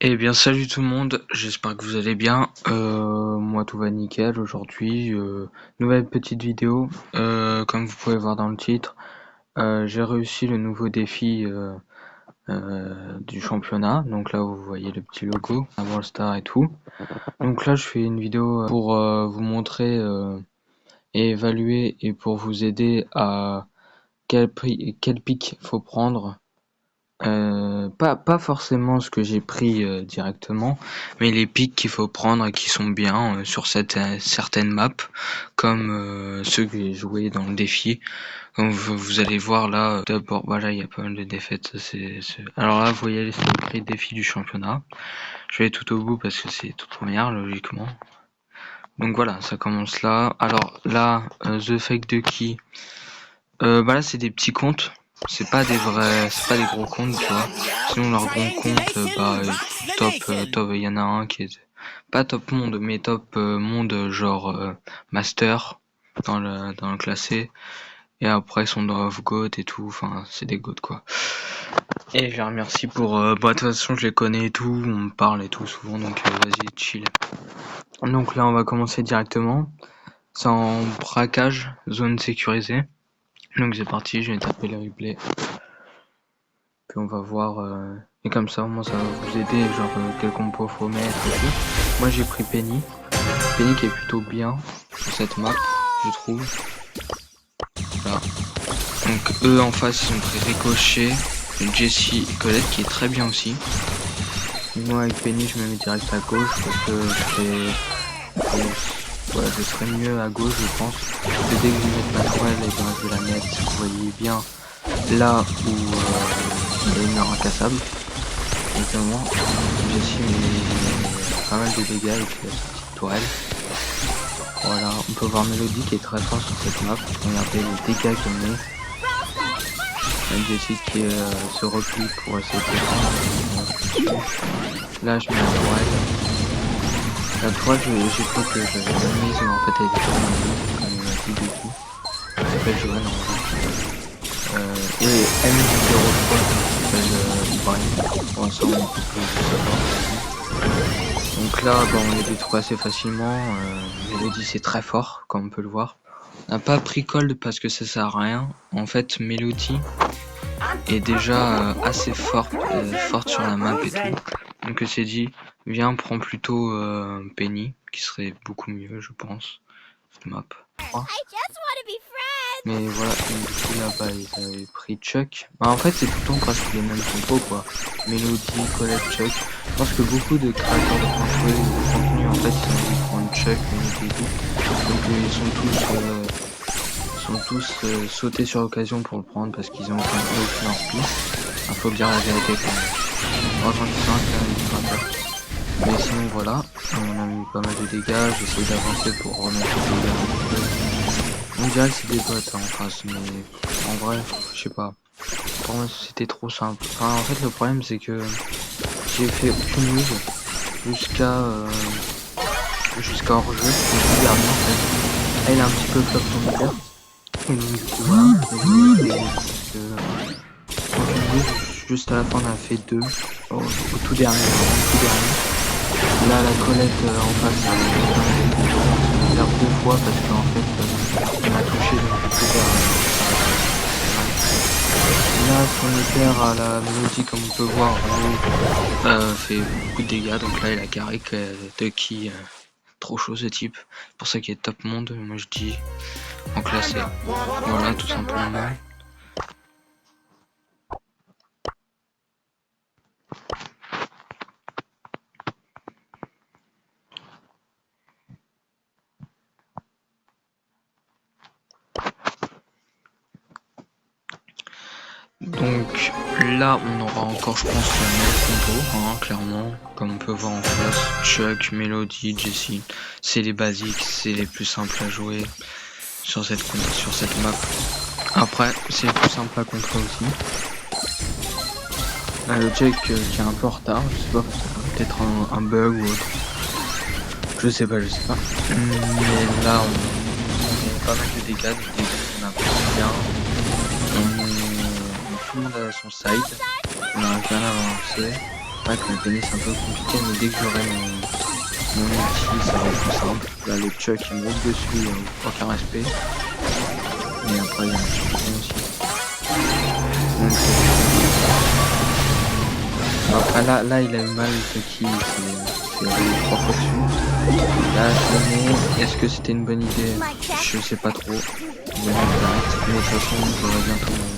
Eh bien salut tout le monde, j'espère que vous allez bien. Moi tout va nickel aujourd'hui. Nouvelle petite vidéo. Comme vous pouvez voir dans le titre, j'ai réussi le nouveau défi du championnat. Donc là vous voyez le petit logo, la Brawl Star et tout. Donc là je fais une vidéo pour vous montrer et évaluer et pour vous aider à quel pic faut prendre. Pas forcément ce que j'ai pris directement, mais les pics qu'il faut prendre et qui sont bien sur certaines maps, comme ceux que j'ai joués dans le défi. Comme vous allez voir là, d'abord, voilà, il y a pas mal de défaites. Alors là, vous voyez, c'est écrit défi du championnat. Je vais aller tout au bout parce que c'est toute première, logiquement. Donc voilà, ça commence là. Alors là, The Fake Ducky, bah là, c'est des petits comptes. C'est pas des gros comptes, tu vois. Sinon, leurs gros comptes, top, il y en a un qui est pas top monde, mais top monde, genre master dans le classé. Et après, ils sont dans of GOAT et tout. Enfin, c'est des GOAT quoi. Et je les remercie pour. Bah, de toute façon, je les connais et tout. On me parle et tout souvent, donc vas-y, chill. Donc là, on va commencer directement. C'est en braquage, zone sécurisée. Donc c'est parti, je vais taper le replay. Puis on va voir, et comme ça, moi ça va vous aider, genre quel compo faut mettre et tout. Moi j'ai pris Penny. Penny qui est plutôt bien sur cette map, je trouve. Voilà. Donc eux en face ils ont pris Ricochet, Jessie et Colette qui est très bien aussi. Moi avec Penny je me mets direct à gauche parce que voilà, je serais mieux à gauche je pense. Parce que dès que je vais mettre ma tourelle et que je vais la mettre, vous voyez bien là où il y a une heure incassable. Notamment, Jessie met pas mal de dégâts avec la petite tourelle. Voilà, on peut voir Mélodie qui est très fort sur cette map. Regardez les dégâts qu'elle met. Jessie qui se replie pour essayer de défendre. Là, je mets la tourelle. La tourelle, j'ai cru que j'avais la mise, mais en fait, elle était pas dans le jeu, comme on l'a dit du coup. Elle s'appelle Joanne en vrai. Et M03 qui s'appelle Ibrahim. Pour l'instant, on peut savoir. Donc là, bah, on les détruit assez facilement. Mélodie, c'est très fort, comme on peut le voir. On n'a pas pris Cold parce que ça sert à rien. En fait, Mélodie est déjà assez forte sur la map et tout. Donc c'est dit, viens, prends plutôt Penny, qui serait beaucoup mieux, je pense, cette map. Mais voilà, du coup là-bas ils avaient pris Chuck. Bah, en fait c'est tout le temps presque les mêmes compos quoi. Mélodie, Colette, Chuck. Je pense que beaucoup de créateurs de contenu en fait ils ont envie de prendre Chuck, Mélodie et tout. Donc ils sont tous sautés sur l'occasion pour le prendre parce qu'ils ont aucun inspi. Il faut dire la vérité quand même. Heureusement qu'ils sont un créateur. Mais sinon voilà, on a mis pas mal de dégâts, j'essaie d'avancer pour remettre les dégâts un peu. On dirait que c'est des bots en face, mais en vrai, je sais pas. Pour moi, c'était trop simple. Enfin, en fait, le problème, c'est que j'ai fait aucune move jusqu'à hors-jeu. Et puis, dernier, en fait, elle a un petit peu flop son meter. Et donc, du coup, voilà. Aucune move. Juste à la fin, on a fait deux. Au tout dernier. Là, la Colette en face, elle a faire deux fois parce qu'en fait, on a touché donc du coup là, son éclair à la Mélodie, comme on peut voir, fait beaucoup de dégâts. Donc là, il a carré de qui trop chaud ce type. C'est pour ça qu'il est top monde. Moi, je dis en classé. Voilà, tout simplement. Donc là on aura encore je pense le même compo hein, clairement comme on peut voir en face. Chuck, Melody, Jessie, c'est les basiques, c'est les plus simples à jouer sur cette map. Après c'est les plus simple à contrer aussi. Là, le check qui est un peu en retard, je sais pas, peut-être un bug ou autre. Je sais pas. Mais là on a pas mal de dégâts, on a bien. Tout le monde a son side, on arrive bien à avancer. vrai que la Penny c'est un peu compliqué, mais dès que j'aurai mon ulti, ça va être plus simple. Là, le Chuck il me roule dessus, aucun respect. Et après, il y a un champion aussi. Donc, après, là, il a eu mal, Chucky, c'est roulé 3 fois dessus. Là, je me mets, est-ce que c'était une bonne idée? Je sais pas trop. Mais de toute façon, j'aurai bientôt mon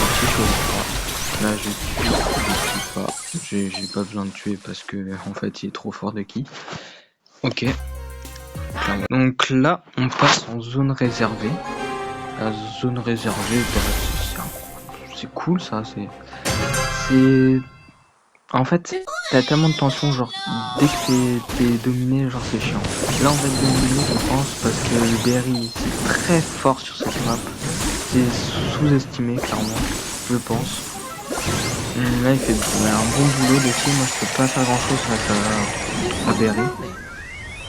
ulti, je crois. Là, je tue pas. J'ai pas besoin de tuer parce que en fait, il est trop fort de qui. Ok. Donc là, on passe en zone réservée. La zone réservée, c'est cool ça. C'est. En fait, t'as tellement de tension, genre dès que t'es dominé, genre c'est chiant. Là, on va être dominé, je pense, parce que le Berry c'est très fort sur cette map. C'est sous-estimé, clairement, je pense. Là, il fait un bon boulot dessus. Moi, je peux pas faire grand chose face à Berry,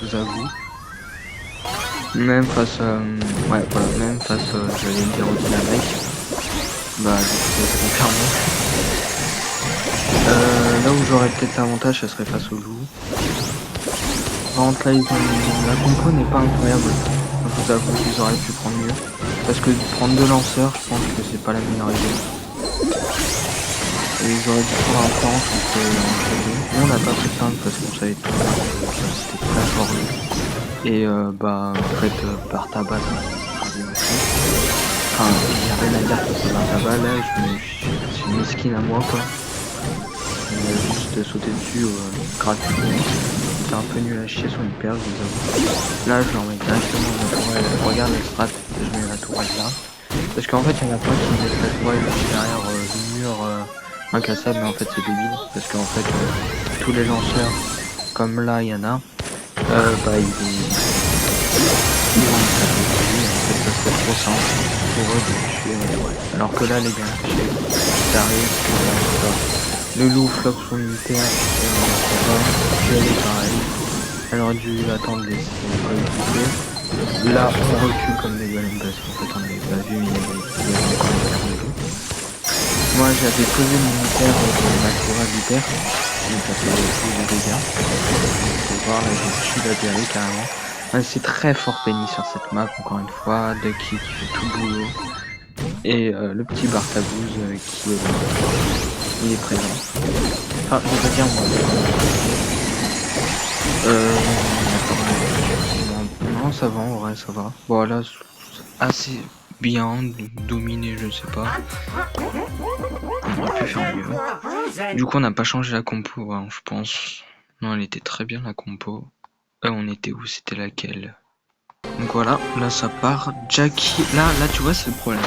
je vous avoue. Même face à. Ouais, voilà, même face à. J'allais me dire au Dynamite. Bah, du coup, c'est confirmé. Là où j'aurais peut-être l'avantage, ça serait face au loup. Par contre, là, la compo n'est pas incroyable. Je vous avoue qu'ils auraient pu prendre mieux. Parce que prendre 2 lanceurs, je pense que c'est pas la meilleure idée. Et ils auraient dû prendre un tank entre deux. Nous, on n'a pas pris de tank parce qu'on savait tout. C'était très fort lui. Et bah, en fait, par tabac, enfin, il n'y a rien à dire que c'est par tabac. Là, je suis une skin à moi, quoi. Juste sauter dessus gratuitement. C'est un peu nul à chier sur une perle, je vous avoue. Là, je l'emmène directement dans la tourelle. Regarde la strat, je mets la tourelle là. Parce qu'en fait, il y en a pas qui mettent la tourelle derrière le mur incassable, mais en fait, c'est débile. Parce qu'en fait, tous les lanceurs, comme là, il y en a, bah, ils vont être attaqués. En fait, ça serait trop simple pour eux de tuer. Alors que là, les gars, t'arrives, le loup floppe son militaire, elle est pareil. Elle aurait dû attendre les coéquipiers. Là, on recule comme des golems parce qu'en fait, on n'avait pas vu, mais il y avait encore une carte de loup. Moi, j'avais posé mon militaire de ma tourelle d'hyper, donc ça fait plus de dégâts. Vous pouvez voir, là, j'ai tué la Berry carrément. Ouais, c'est très fort Penny sur cette map, encore une fois. Ducky qui fait tout le boulot. Et le petit Bartabouz qui est présent. Enfin, je veux dire moi. Non, ça va, en vrai, ça va. Voilà, assez bien dominé, je sais pas. On aurait pu faire mieux. Du coup, on n'a pas changé la compo, hein, je pense. Non, elle était très bien la compo. On était où? C'était laquelle? Donc voilà, là ça part. Jackie, là tu vois, c'est le problème.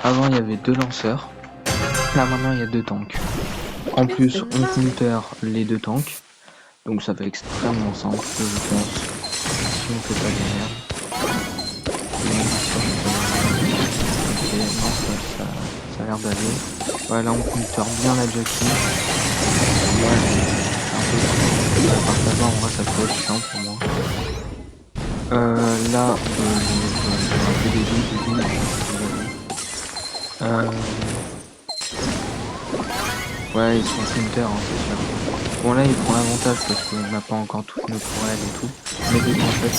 Avant, il y avait 2 lanceurs. Là, maintenant, il y a 2 tanks. En plus, on counter les 2 tanks. Donc ça va extrêmement simple, je pense. Si on fait pas de merde. Ok, non, ça a l'air d'aller. Ouais, là, on counter bien la Jackie. Moi, c'est un peu partage en vrai, ça peut être chiant pour moi. Là, j'ai un peu des doutes. Ouais, ils sont counter, hein, c'est sûr. Bon, là, il prend l'avantage parce qu'on n'a pas encore toutes nos tourelles et tout. Mais dès qu'en fait,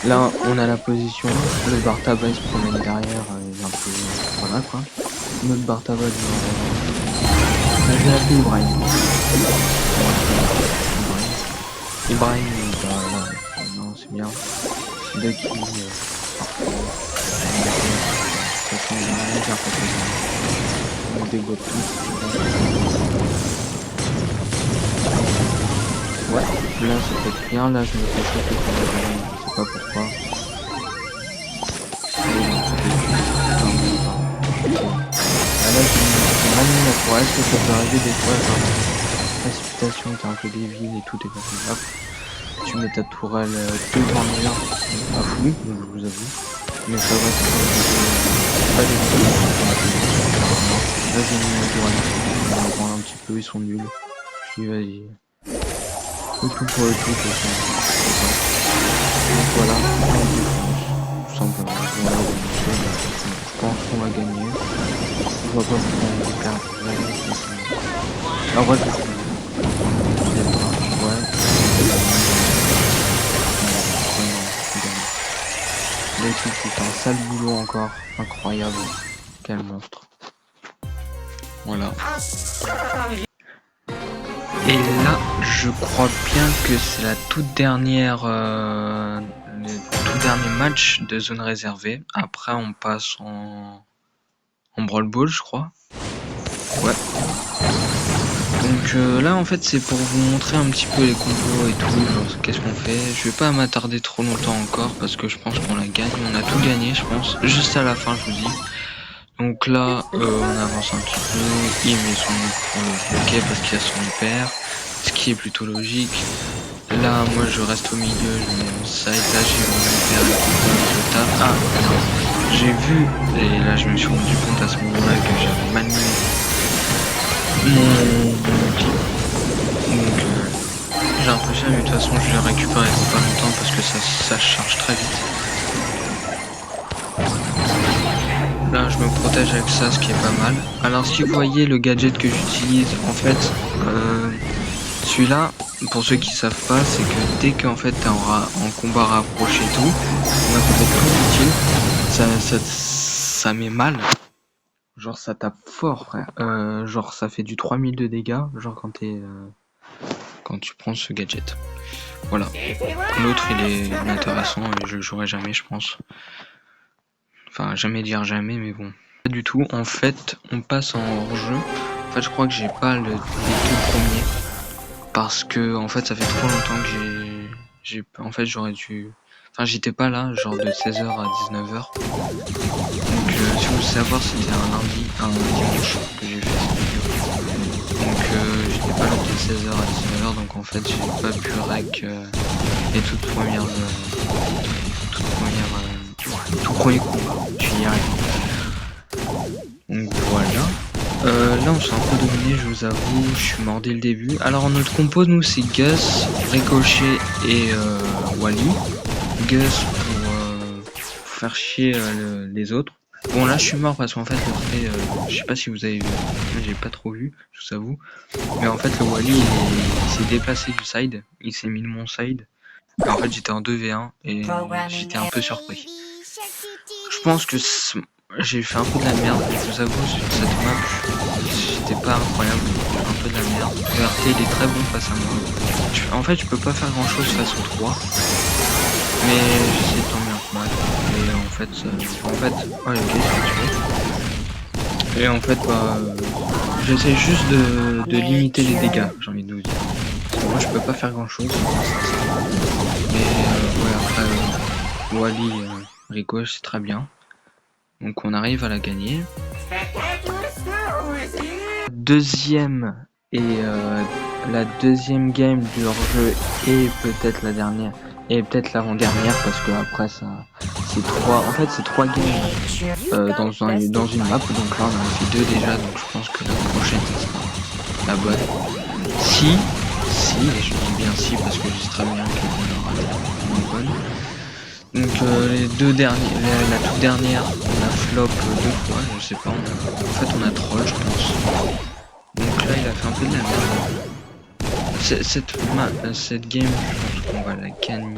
là, on a la position. Le Bartaba, il se promène derrière. Il est un peu. Voilà, quoi. Notre Bartaba, là, j'ai appelé Ibrahim. Ibrahim, bah là, non, c'est bien. Ducky, on dégote tout. Ouais, là ça peut être bien, là je me fais choper pour la baleine, je sais pas pourquoi. Là j'ai mal mis la tourelle, parce que ça peut arriver des fois, genre précipitation, t'es un peu déville et tout est comme ça. Tu mets ta tourelle devant le mur, pas fou, je vous avoue. Mais ça va, c'est pas des trucs. Là j'ai mis ma tourelle, on va voir un petit peu, ils sont nuls. Puis vas-y. C'est tout pour le truc, donc voilà, on défonce, tout simplement. Voilà, je pense qu'on va gagner. vois pas pourquoi on perd. En vrai, je sais pas. Ouais. L'équipe qui fait un sale boulot encore. Incroyable. Quel monstre. Voilà. Et là, je crois bien que c'est la toute dernière, le tout dernier match de zone réservée. Après, on passe en Brawl Ball, je crois. Ouais. Donc là, en fait, c'est pour vous montrer un petit peu les combos et tout, genre qu'est-ce qu'on fait. Je vais pas m'attarder trop longtemps encore parce que je pense qu'on la gagne. On a tout gagné, je pense. Juste à la fin, je vous dis. Donc là, on avance un petit peu. Il met son pour le bloquer parce qu'il y a son hyper. Ce qui est plutôt logique. Là, moi, je reste au milieu, je mets mon side. Là, j'ai mon hyper je tape. Ah, non. J'ai vu, et là, je me suis rendu compte à ce moment-là que j'avais mal mis mon outil. Donc, j'ai l'impression, mais de toute façon, je vais récupérer dans pas longtemps parce que ça charge très vite. Là, je me protège avec ça, ce qui est pas mal. Alors, si vous voyez le gadget que j'utilise, en fait, celui-là, pour ceux qui savent pas, c'est que dès qu'en fait t'es en combat rapproché et tout, moi ça fait trop utile, ça met mal. Genre ça tape fort, frère. Genre ça fait du 3000 de dégâts, genre quand tu prends ce gadget. Voilà. L'autre il est intéressant et je le jouerai jamais, je pense. Enfin, jamais dire jamais, mais bon. Pas du tout. En fait, on passe en hors-jeu. En fait, je crois que j'ai pas les deux premiers. Parce que, en fait, ça fait trop longtemps que en fait, j'aurais dû. Enfin, j'étais pas là, genre de 16h à 19h. Donc, si vous voulez savoir, c'était un dimanche que j'ai fait cette vidéo. Donc, j'étais pas là de 16h à 19h, donc en fait, j'ai pas pu rec les tout premier combat. J'y arrive. Donc voilà. Là on s'est un peu dominé, je vous avoue, je suis mort dès le début. Alors notre compo nous c'est Gus, Ricochet et Wally. Gus pour faire chier les autres. Bon là je suis mort parce qu'en fait je sais pas si vous avez vu, j'ai pas trop vu, je vous avoue. Mais en fait le Wally il s'est déplacé du side, il s'est mis de mon side. Et en fait j'étais en 2v1 et j'étais un peu surpris. Je pense que j'ai fait un peu de la merde, je vous avoue, sur cette map, c'était pas incroyable, un peu de la merde. Le RT il est très bon face à moi. En fait, je peux pas faire grand chose face aux 3, mais j'essaie de tant bien que mal. Et en fait, oh, ok, c'est tué. Et en fait, j'essaie juste de limiter les dégâts, j'ai envie de vous dire. Parce que moi, je peux pas faire grand chose. Mais ouais, après, Wally, Rico, c'est très bien. Donc on arrive à la gagner. Deuxième et la deuxième game du hors-jeu et peut-être la dernière et peut-être l'avant-dernière parce que après ça c'est trois games dans une map, donc là on en a fait deux déjà, donc je pense que la prochaine ça sera la bonne. Si et je dis bien si parce que je sais très bien qu'on aura la bonne. Donc les deux derniers, la toute dernière, on a flop deux fois, je sais pas, en fait on a troll je pense. Donc là il a fait un peu de la merde. Cette game, je pense qu'on va la gagner.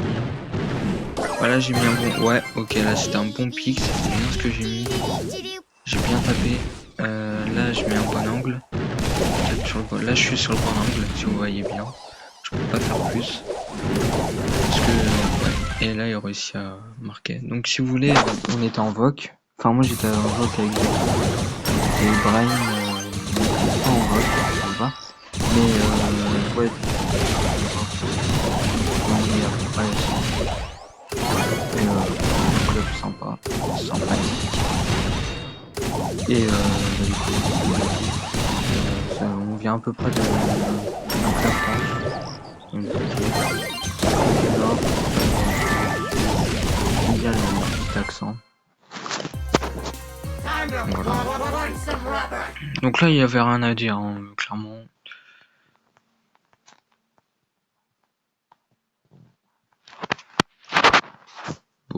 Voilà, j'ai mis un bon... Ouais, ok, là c'était un bon pic, c'était bien ce que j'ai mis. J'ai bien tapé. Là je mets un bon angle. Là je suis sur le bon angle, si vous voyez bien. Je peux pas faire plus. Parce que... ouais. Et là il réussit à marquer. Donc si vous voulez, on était en voc. Enfin moi j'étais en voc avec et Brian, pas en voc, ça va. Mais ouais. Et un club sympa, sympathique. Et on vient à peu près d'un club France. Il y a le petit accent. Voilà. Donc là il y avait rien à dire, hein, clairement.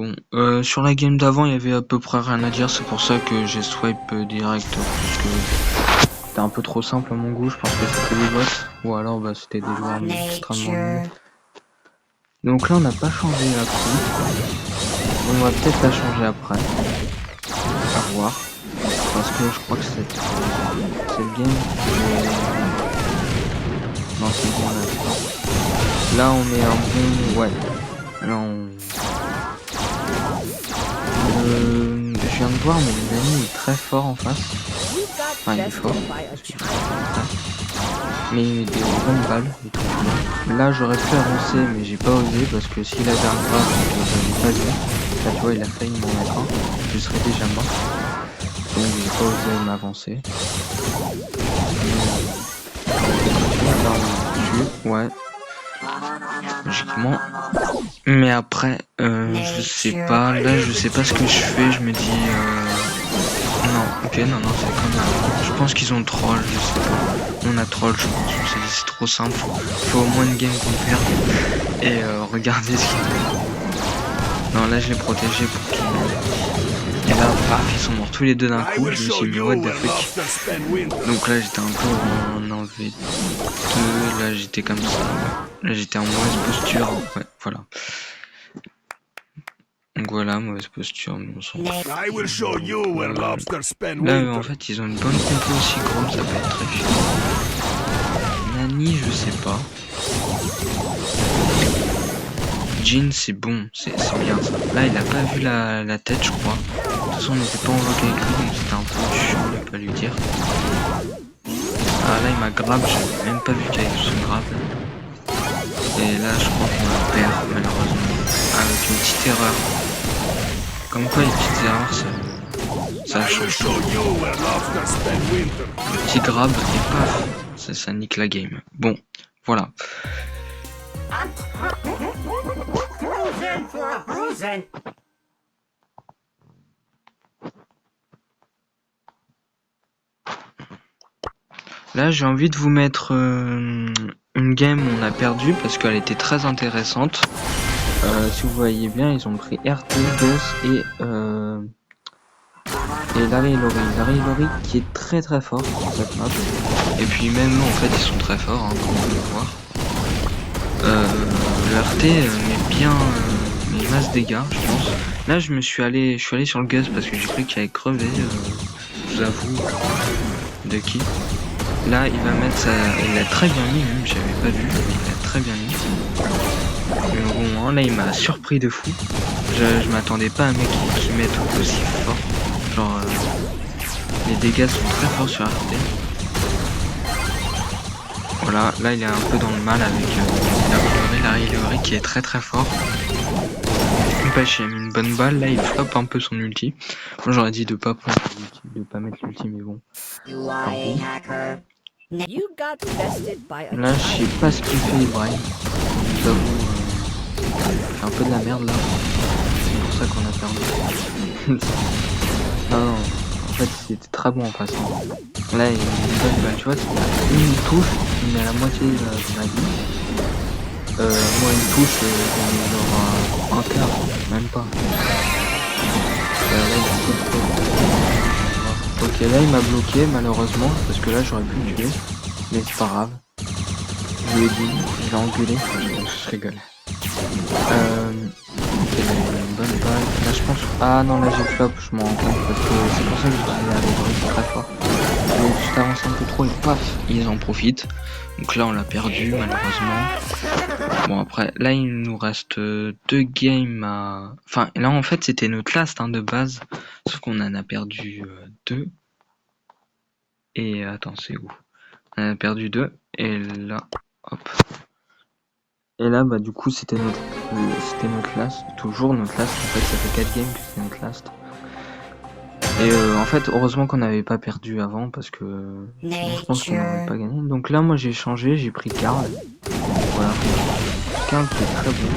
Bon, sur la game d'avant, il y avait à peu près rien à dire. C'est pour ça que j'ai swipe direct. Parce que c'était un peu trop simple à mon goût. Je pense que c'était des bots. Ou alors, bah, c'était des joueurs extrêmement nuls. Donc là, on n'a pas changé la coupe. On va peut-être la changer après. À voir. Parce que je crois que c'est le game. Non, c'est le game là. Là, on met un bon... Ouais. Là, on... je viens de voir, mais les amis est très fort en face. Enfin, il est fort. Mais il met des bonnes balles. Là, j'aurais pu avancer, mais j'ai pas osé parce que s'il avait un grave, je l'avais pas vu. Là, tu vois, il a failli m'en mettre un. Je serais déjà mort. Donc, j'ai pas osé m'avancer. Là, on tue. Ouais. Logiquement. Mais après, je sais pas. Là, je sais pas ce que je fais. Je me dis. Non, ok, non, c'est comme. Je pense qu'ils ont troll, je sais pas. On a troll, je pense. On s'est dit c'est trop simple. Faut au moins une game qu'on perde. Et regardez ce qu'ils font. Non, là, je l'ai protégé pour tout le monde. Et là, paf, ils sont morts tous les deux d'un coup. Je me suis mis what the fuck. Donc là, j'étais un peu en V2. Là, j'étais comme ça. Là, j'étais en mauvaise posture. Ouais, voilà. Donc voilà, mauvaise posture, mais on s'en fout. Là, en fait, ils ont une bonne compo aussi, Grom, ça peut être très chiant. Nani, je sais pas. Jin, c'est bon, c'est bien ça. Là, il a pas vu la tête, je crois. De toute façon, on n'était pas en vogue avec lui, donc c'était un peu chiant de pas lui dire. Ah, là, il m'a grab, j'avais même pas vu qu'il y avait son grab. Et là, je crois qu'on la perd, malheureusement. Avec une petite erreur. Comme quoi, les petites erreurs, ça change tout. Le petit grab, et paf, ça nique la game. Bon, voilà. Là, j'ai envie de vous mettre une game où on a perdu parce qu'elle était très intéressante. Si vous voyez bien, ils ont pris RT, Gus et Larry et Lori. Larry et Lori qui est très fort sur cette map. Et puis même eux, en fait, ils sont très forts, hein, comme vous pouvez le voir. Le RT met bien mes masses dégâts, je pense. Là, je suis allé sur le Gus parce que j'ai cru qu'il allait crever. Je vous avoue. De qui? Là, il va mettre sa... Il l'a très bien mis, même, j'avais pas vu. Il l'a très bien mis. Mais bon, hein, là, il m'a surpris de fou. Je m'attendais pas à un mec qui mette aussi fort. Genre, les dégâts sont très forts sur RT. Voilà, là, il est un peu dans le mal avec Larry Lori qui est très fort. N'empêche, il a mis une bonne balle. Là, il floppe un peu son ulti. Moi, j'aurais dit de pas prendre l'ulti, de pas mettre l'ulti, mais bon. Tant pis. Là, je sais pas ce qu'il fait, Ibrahim. Je vous avoue, c'est un peu de la merde là. C'est pour ça qu'on a perdu. non, en fait, c'était très bon en passant. Là, il y a une bonne balle, tu vois, c'est une touche, il met à la moitié de ma vie. Moi, une touche, genre un quart, même pas. Là, ok, là il m'a bloqué malheureusement parce que là j'aurais pu le tuer, mais c'est pas grave. Je lui ai dit, je l'ai engueulé, je rigole. Ok, là, une bonne balle. Là je pense. Ah non, là j'ai flop, je m'en rends compte parce que c'est pour ça que je suis allé c'est très fort. Je vais juste avancer un peu trop et paf, ils en profitent. Donc là on l'a perdu malheureusement. Bon après, là il nous reste 2 games à... Enfin là en fait c'était notre last hein, de base. Sauf qu'on en a perdu 2. Et attends, c'est où? On a perdu 2. Et là, hop. Et là, bah du coup, c'était notre last. Toujours notre last. En fait, ça fait 4 games que c'est notre last. Et en fait, heureusement qu'on n'avait pas perdu avant parce que je pense qu'on n'aurait pas gagné. Donc là, moi, j'ai changé. J'ai pris Karl. Voilà. Karl qui est très bon.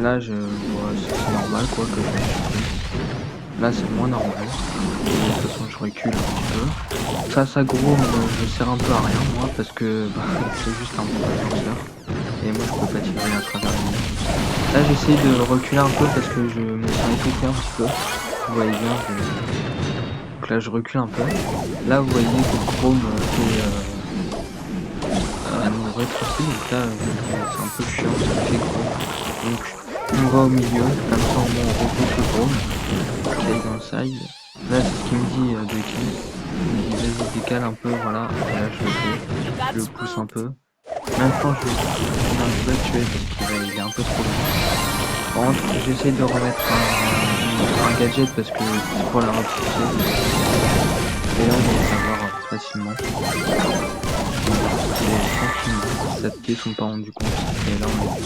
Là, c'est normal quoi que je me suis pris. Là c'est moins normal. De toute façon je recule un petit peu. Ça gros je sers un peu à rien moi parce que c'est juste un bon défenseur. Et moi je peux pas tirer à travers les murs. Là j'essaie de reculer un peu parce que je me sens étouffé un petit peu. Vous voyez bien, donc là je recule un peu. Là vous voyez que le chrome est à nous rétrécir, donc là c'est un peu chiant, ça fait chrome. Donc on va au milieu, comme ça au moins on repousse le chrome, qui aille dans le side. Là c'est ce qu'il me dit de qui. Il me dit vas-y décale un peu, voilà, et là je le fais, je le pousse un peu. Maintenant je vais le tuer parce qu'il est un peu trop loin. Par contre, j'essaie de remettre un gadget parce que c'est pour la repousser. Et là, on va le savoir facilement. Et tranquillement, pieds sont pas rendus compte. Et là, on est...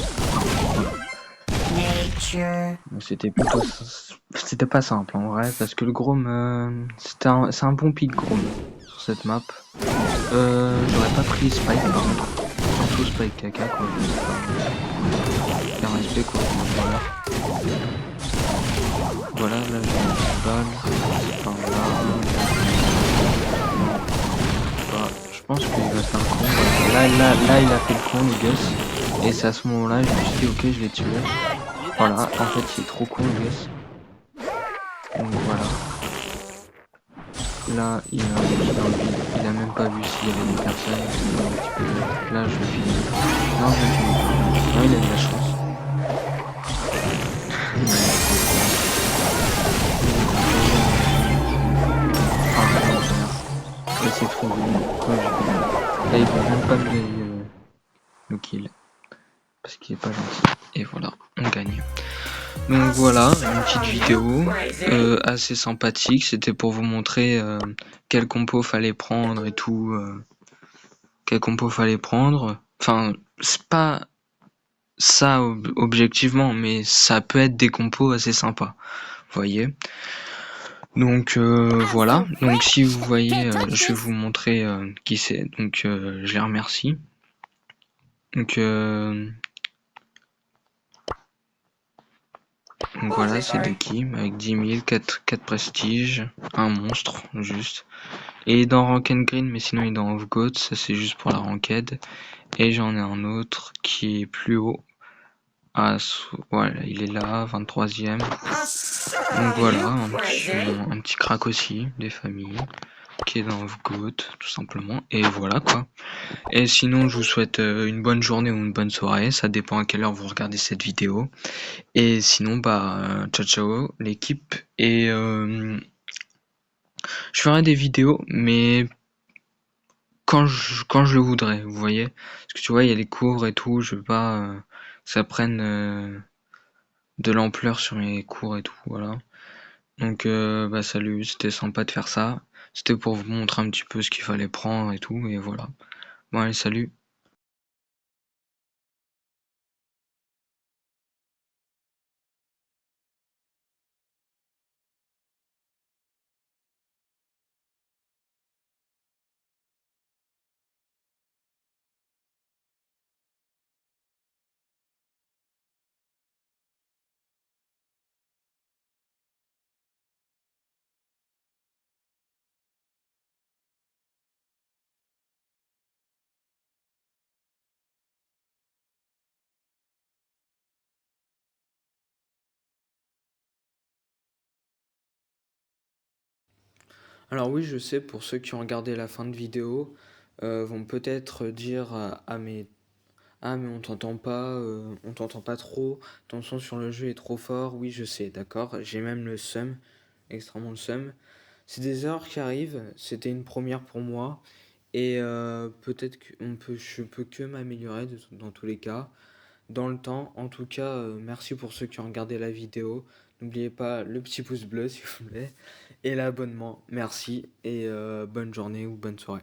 Donc, c'était pas simple en vrai, parce que le Grom, c'est un bon pick Grom sur cette map. J'aurais pas pris Spike par contre. Surtout Spike caca quoi. Faire respect quoi. Voilà. Voilà, là j'ai une balle. Par là. Je pense qu'il va faire le con. Là, il a fait le con, le Gus. Et c'est à ce moment-là, je me suis dit, ok, je vais tuer. Voilà, en fait, il est trop con, le Gus. Donc voilà. Là, il a même pas vu s'il y avait des personnes. Là, je finis. Non, je finis pas. Non, il a de la chance. Et c'est trop bien. Là, il peut même pas me donner le kill. Parce qu'il est pas gentil. Et voilà, on gagne. Donc voilà, une petite vidéo assez sympathique. C'était pour vous montrer quel compo fallait prendre et tout. Quel compo fallait prendre. Enfin, c'est pas ça objectivement, mais ça peut être des compos assez sympas. Vous voyez. Donc voilà. Donc si vous voyez, je vais vous montrer qui c'est. Donc je les remercie. Donc voilà, c'est de Kim avec 10 000, 4 prestiges, un monstre, juste. Et dans Rank and Green, mais sinon il est dans Off-Goat, ça c'est juste pour la ranked. Et j'en ai un autre qui est plus haut. Ah, voilà, il est là, 23ème. Donc voilà, un petit crack aussi, des familles, qui est dans Off-Goat, tout simplement. Et voilà quoi. Et sinon, je vous souhaite une bonne journée ou une bonne soirée, ça dépend à quelle heure vous regardez cette vidéo. Et sinon, bah, ciao ciao l'équipe. Et je ferai des vidéos, mais quand je le voudrais, vous voyez. Parce que tu vois, il y a les cours et tout, je veux pas que ça prenne de l'ampleur sur mes cours et tout, voilà. Donc, bah salut, c'était sympa de faire ça. C'était pour vous montrer un petit peu ce qu'il fallait prendre et tout, et voilà. Bon, allez, salut. Alors oui, je sais, pour ceux qui ont regardé la fin de vidéo, vont peut-être dire à mes ah mais on t'entend pas trop, ton son sur le jeu est trop fort, oui je sais, d'accord, j'ai même le seum, extrêmement le seum. C'est des erreurs qui arrivent, c'était une première pour moi, et peut-être que je peux que m'améliorer dans tous les cas, dans le temps. En tout cas, merci pour ceux qui ont regardé la vidéo, n'oubliez pas le petit pouce bleu s'il vous plaît, et l'abonnement, merci, et bonne journée ou bonne soirée.